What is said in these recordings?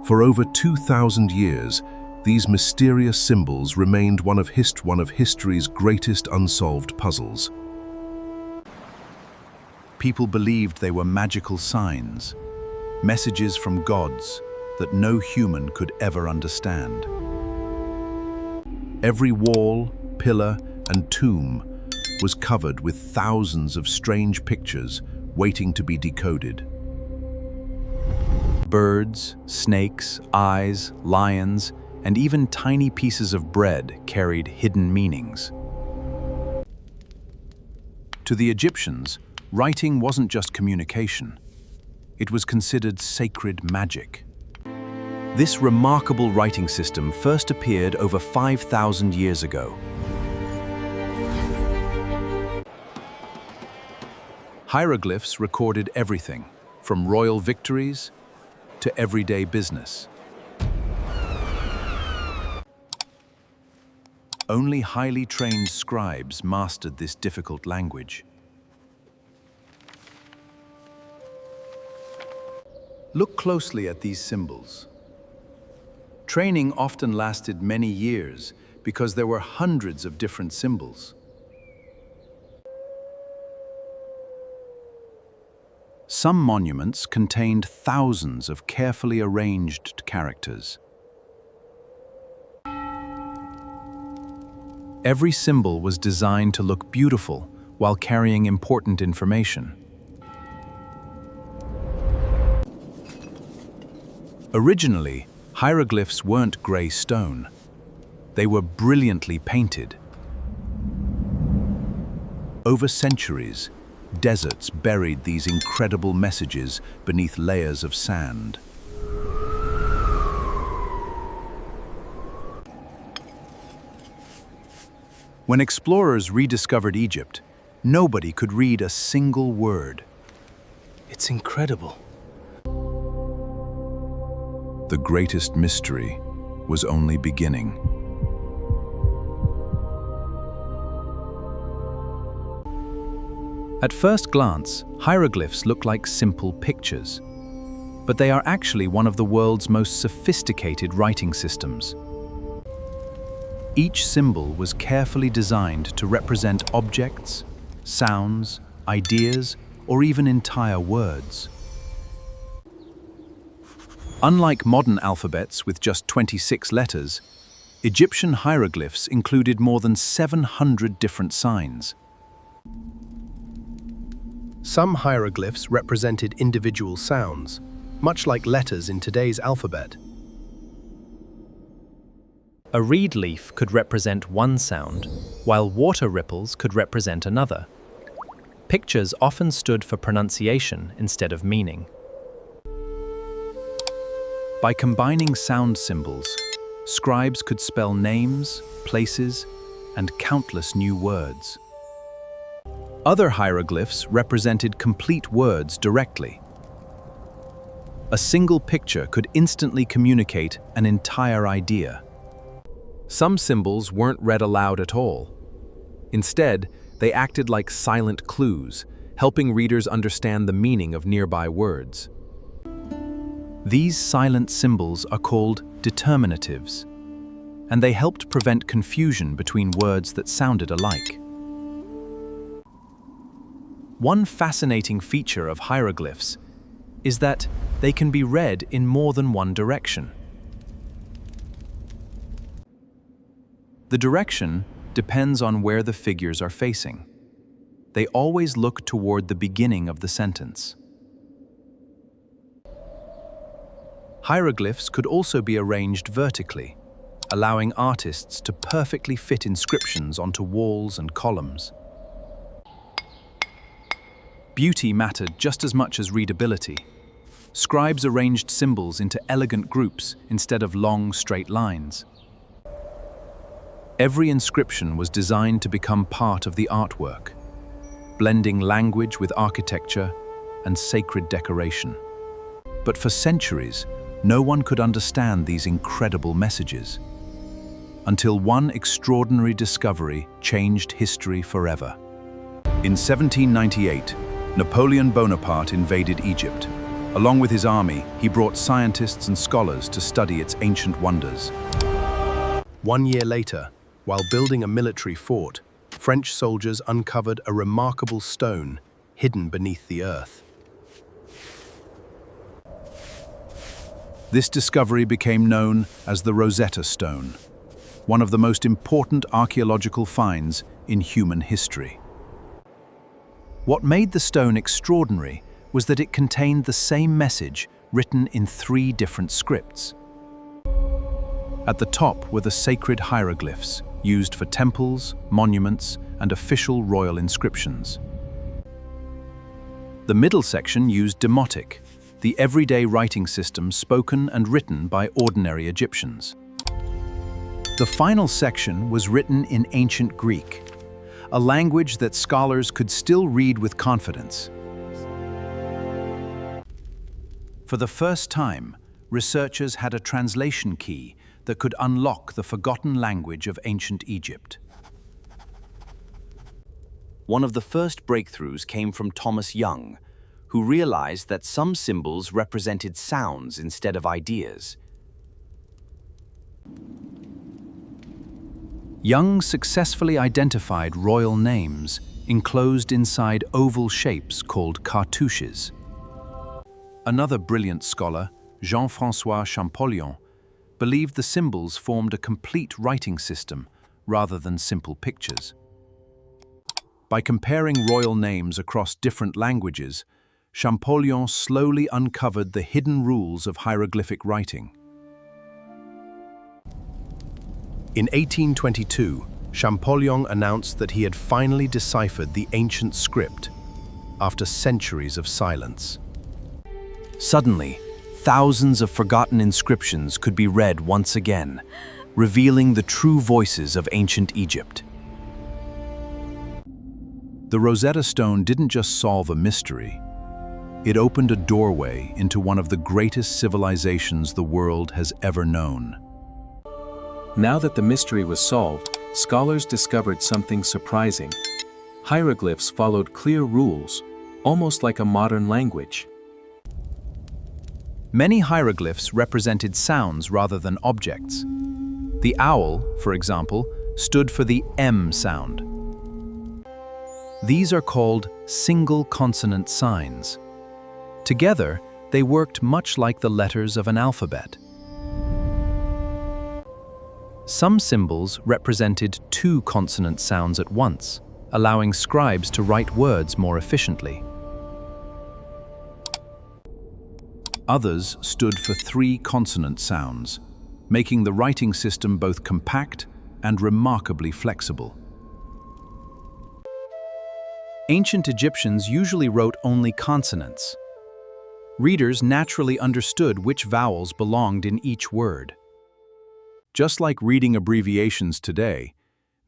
For over 2,000 years, these mysterious symbols remained one of history's greatest unsolved puzzles. People believed they were magical signs, messages from gods that no human could ever understand. Every wall, pillar, and tomb was covered with thousands of strange pictures waiting to be decoded. Birds, snakes, eyes, lions, and even tiny pieces of bread carried hidden meanings. To the Egyptians, writing wasn't just communication. It was considered sacred magic. This remarkable writing system first appeared over 5,000 years ago. Hieroglyphs recorded everything, from royal victories to everyday business. Only highly trained scribes mastered this difficult language. Look closely at these symbols. Training often lasted many years because there were hundreds of different symbols. Some monuments contained thousands of carefully arranged characters. Every symbol was designed to look beautiful while carrying important information. Originally, hieroglyphs weren't gray stone. They were brilliantly painted. Over centuries, deserts buried these incredible messages beneath layers of sand. When explorers rediscovered Egypt, nobody could read a single word. It's incredible. The greatest mystery was only beginning. At first glance, hieroglyphs look like simple pictures, but they are actually one of the world's most sophisticated writing systems. Each symbol was carefully designed to represent objects, sounds, ideas, or even entire words. Unlike modern alphabets with just 26 letters, Egyptian hieroglyphs included more than 700 different signs. Some hieroglyphs represented individual sounds, much like letters in today's alphabet. A reed leaf could represent one sound, while water ripples could represent another. Pictures often stood for pronunciation instead of meaning. By combining sound symbols, scribes could spell names, places, and countless new words. Other hieroglyphs represented complete words directly. A single picture could instantly communicate an entire idea. Some symbols weren't read aloud at all. Instead, they acted like silent clues, helping readers understand the meaning of nearby words. These silent symbols are called determinatives, and they helped prevent confusion between words that sounded alike. One fascinating feature of hieroglyphs is that they can be read in more than one direction. The direction depends on where the figures are facing. They always look toward the beginning of the sentence. Hieroglyphs could also be arranged vertically, allowing artists to perfectly fit inscriptions onto walls and columns. Beauty mattered just as much as readability. Scribes arranged symbols into elegant groups instead of long, straight lines. Every inscription was designed to become part of the artwork, blending language with architecture and sacred decoration. But for centuries, no one could understand these incredible messages, until one extraordinary discovery changed history forever. In 1798, Napoleon Bonaparte invaded Egypt. Along with his army, he brought scientists and scholars to study its ancient wonders. 1 year later, while building a military fort, French soldiers uncovered a remarkable stone hidden beneath the earth. This discovery became known as the Rosetta Stone, one of the most important archaeological finds in human history. What made the stone extraordinary was that it contained the same message written in 3 different scripts. At the top were the sacred hieroglyphs, used for temples, monuments, and official royal inscriptions. The middle section used demotic, the everyday writing system spoken and written by ordinary Egyptians. The final section was written in ancient Greek, a language that scholars could still read with confidence. For the first time, researchers had a translation key that could unlock the forgotten language of ancient Egypt. One of the first breakthroughs came from Thomas Young, who realized that some symbols represented sounds instead of ideas. Young successfully identified royal names enclosed inside oval shapes called cartouches. Another brilliant scholar, Jean-François Champollion, believed the symbols formed a complete writing system rather than simple pictures. By comparing royal names across different languages, Champollion slowly uncovered the hidden rules of hieroglyphic writing. In 1822, Champollion announced that he had finally deciphered the ancient script after centuries of silence. Suddenly, thousands of forgotten inscriptions could be read once again, revealing the true voices of ancient Egypt. The Rosetta Stone didn't just solve a mystery. It opened a doorway into one of the greatest civilizations the world has ever known. Now that the mystery was solved, scholars discovered something surprising. Hieroglyphs followed clear rules, almost like a modern language. Many hieroglyphs represented sounds rather than objects. The owl, for example, stood for the M sound. These are called single consonant signs. Together, they worked much like the letters of an alphabet. Some symbols represented 2 consonant sounds at once, allowing scribes to write words more efficiently. Others stood for 3 consonant sounds, making the writing system both compact and remarkably flexible. Ancient Egyptians usually wrote only consonants. Readers naturally understood which vowels belonged in each word. Just like reading abbreviations today,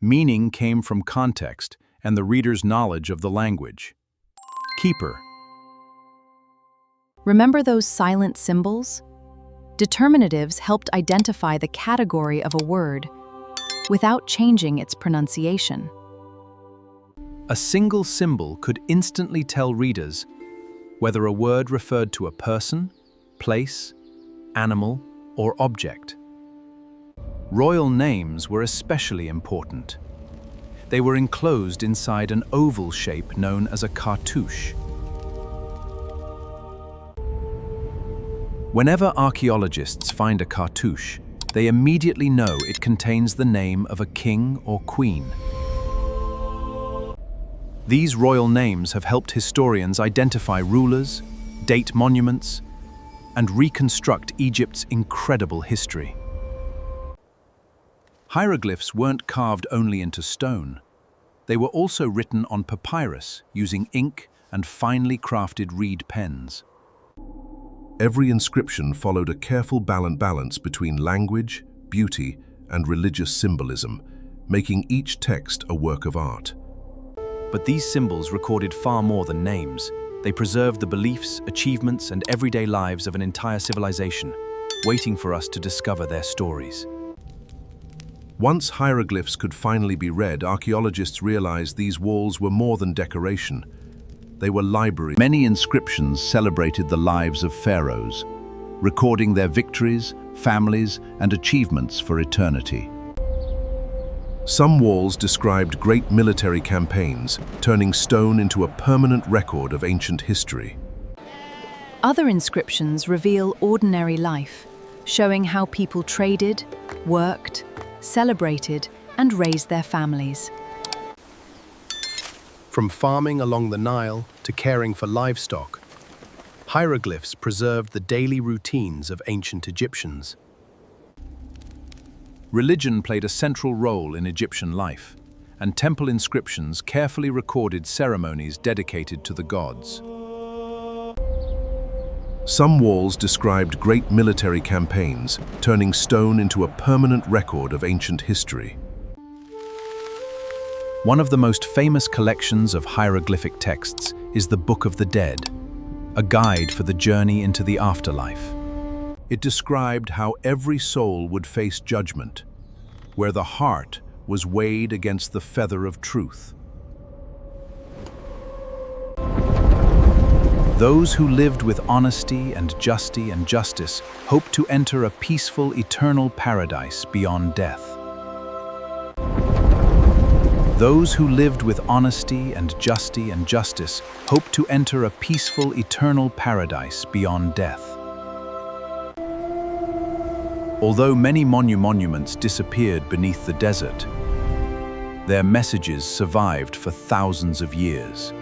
meaning came from context and the reader's knowledge of the language. Keeper. Remember those silent symbols? Determinatives helped identify the category of a word without changing its pronunciation. A single symbol could instantly tell readers whether a word referred to a person, place, animal, or object. Royal names were especially important. They were enclosed inside an oval shape known as a cartouche. Whenever archaeologists find a cartouche, they immediately know it contains the name of a king or queen. These royal names have helped historians identify rulers, date monuments, and reconstruct Egypt's incredible history. Hieroglyphs weren't carved only into stone. They were also written on papyrus using ink and finely crafted reed pens. Every inscription followed a careful balance between language, beauty, and religious symbolism, making each text a work of art. But these symbols recorded far more than names. They preserved the beliefs, achievements, and everyday lives of an entire civilization, waiting for us to discover their stories. Once hieroglyphs could finally be read, archaeologists realized these walls were more than decoration. they were libraries. Many inscriptions celebrated the lives of pharaohs, recording their victories, families, and achievements for eternity. Some walls described great military campaigns, turning stone into a permanent record of ancient history. Other inscriptions reveal ordinary life, showing how people traded, worked, celebrated, and raised their families. From farming along the Nile to caring for livestock, hieroglyphs preserved the daily routines of ancient Egyptians. Religion played a central role in Egyptian life, and temple inscriptions carefully recorded ceremonies dedicated to the gods. Some walls described great military campaigns, turning stone into a permanent record of ancient history. One of the most famous collections of hieroglyphic texts is the Book of the Dead, a guide for the journey into the afterlife. It described how every soul would face judgment, where the heart was weighed against the feather of truth. Those who lived with honesty and justice hoped to enter a peaceful, eternal paradise beyond death. Those who lived with honesty and justice hoped to enter a peaceful, eternal paradise beyond death. Although many monuments disappeared beneath the desert, their messages survived for thousands of years.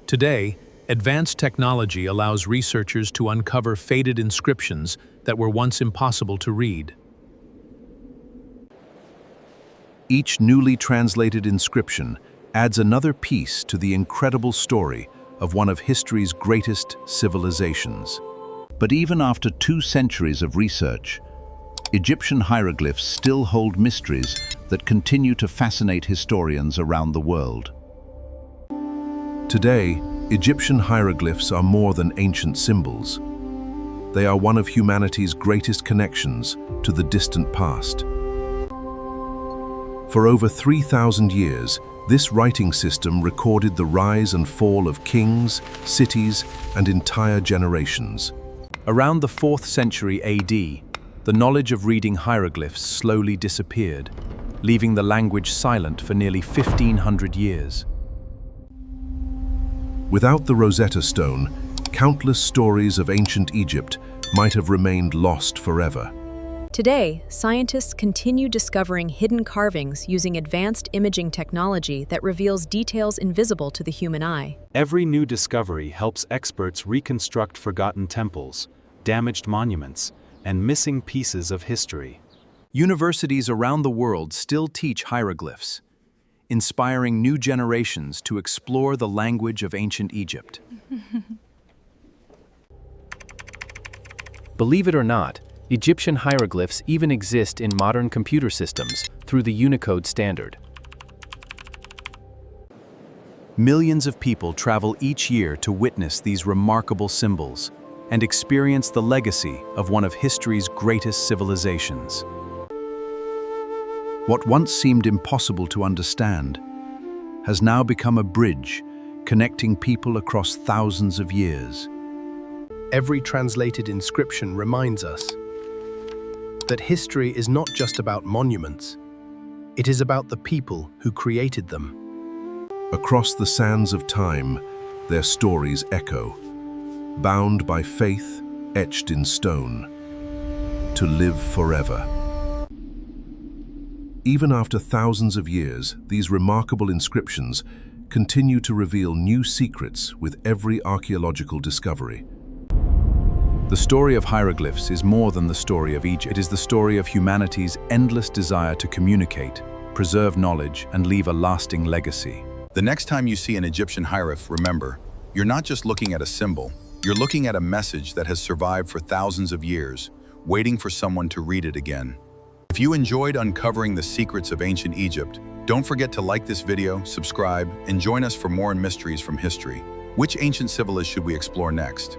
Today, advanced technology allows researchers to uncover faded inscriptions that were once impossible to read. Each newly translated inscription adds another piece to the incredible story of one of history's greatest civilizations. But even after 2 centuries of research, Egyptian hieroglyphs still hold mysteries that continue to fascinate historians around the world. Today, Egyptian hieroglyphs are more than ancient symbols. They are one of humanity's greatest connections to the distant past. For over 3,000 years, this writing system recorded the rise and fall of kings, cities, and entire generations. Around the 4th century AD, the knowledge of reading hieroglyphs slowly disappeared, leaving the language silent for nearly 1,500 years. Without the Rosetta Stone, countless stories of ancient Egypt might have remained lost forever. Today, scientists continue discovering hidden carvings using advanced imaging technology that reveals details invisible to the human eye. Every new discovery helps experts reconstruct forgotten temples, damaged monuments, and missing pieces of history. Universities around the world still teach hieroglyphs, inspiring new generations to explore the language of ancient Egypt. Believe it or not, Egyptian hieroglyphs even exist in modern computer systems through the Unicode standard. Millions of people travel each year to witness these remarkable symbols and experience the legacy of one of history's greatest civilizations. What once seemed impossible to understand has now become a bridge connecting people across thousands of years. Every translated inscription reminds us that history is not just about monuments, it is about the people who created them. Across the sands of time, their stories echo, bound by faith etched in stone, to live forever. Even after thousands of years, these remarkable inscriptions continue to reveal new secrets with every archaeological discovery. The story of hieroglyphs is more than the story of Egypt. It is the story of humanity's endless desire to communicate, preserve knowledge, and leave a lasting legacy. The next time you see an Egyptian hieroglyph, remember, you're not just looking at a symbol, you're looking at a message that has survived for thousands of years, waiting for someone to read it again. If you enjoyed uncovering the secrets of ancient Egypt, don't forget to like this video, subscribe, and join us for more mysteries from history. Which ancient civilization should we explore next?